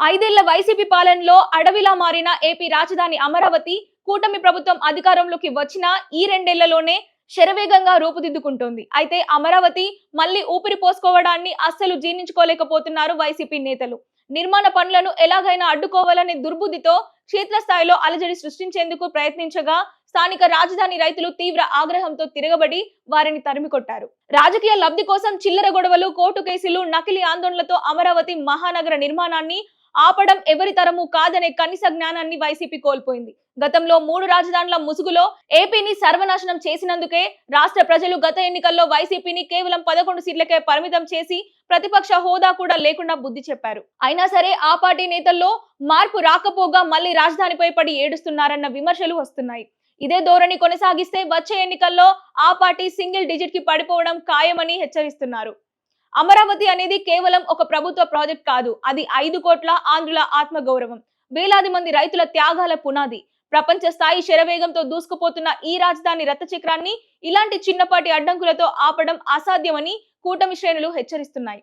ఐదేళ్ల వైసీపీ పాలనలో అడవిలా మారిన ఏపీ రాజధాని అమరావతి కూటమి ప్రభుత్వం అధికారంలోకి వచ్చిన ఈ రెండేళ్లలోనే శరవేగంగా రూపుదిద్దుకుంటోంది. అయితే అమరావతి మళ్లీ ఊపిరి పోసుకోవడాన్ని అస్సలు జీర్ణించుకోలేకపోతున్నారు వైసీపీ నేతలు. నిర్మాణ పనులను ఎలాగైనా అడ్డుకోవాలనే దుర్బుద్ధితో క్షేత్రస్థాయిలో అలజడి సృష్టించేందుకు ప్రయత్నించగా స్థానిక రాజధాని రైతులు తీవ్ర ఆగ్రహంతో తిరగబడి వారిని తరిమికొట్టారు. రాజకీయ లబ్ధి కోసం చిల్లర గొడవలు, కోర్టు కేసులు, నకిలీ ఆందోళనలతో అమరావతి మహానగర నిర్మాణాన్ని ఆపడం ఎవరి తరము కాదనే కనీస జ్ఞానాన్ని వైసీపీ కోల్పోయింది. గతంలో 3 రాజధానుల ముసుగులో ఏపీని సర్వనాశనం చేసినందుకే రాష్ట్ర ప్రజలు గత ఎన్నికల్లో వైసీపీని కేవలం 11 సీట్లకే పరిమితం చేసి ప్రతిపక్ష హోదా కూడా లేకుండా బుద్ధి చెప్పారు. అయినా సరే ఆ పార్టీ నేతల్లో మార్పు రాకపోగా మళ్లీ రాజధానిపై పడి ఏడుస్తున్నారన్న విమర్శలు వస్తున్నాయి. ఇదే ధోరణి కొనసాగిస్తే వచ్చే ఎన్నికల్లో ఆ పార్టీ సింగిల్ డిజిట్ కి పడిపోవడం ఖాయమని హెచ్చరిస్తున్నారు. అమరావతి అనేది కేవలం ఒక ప్రభుత్వ ప్రాజెక్ట్ కాదు. అది 5 కోట్ల ఆంధ్రుల ఆత్మగౌరవం, వేలాది మంది రైతుల త్యాగాల పునాది. ప్రపంచ స్థాయి శరవేగంతో దూసుకుపోతున్న ఈ రాజధాని రథచక్రాన్ని ఇలాంటి చిన్నపాటి అడ్డంకులతో ఆపడం అసాధ్యమని కూటమి శ్రేణులు హెచ్చరిస్తున్నాయి.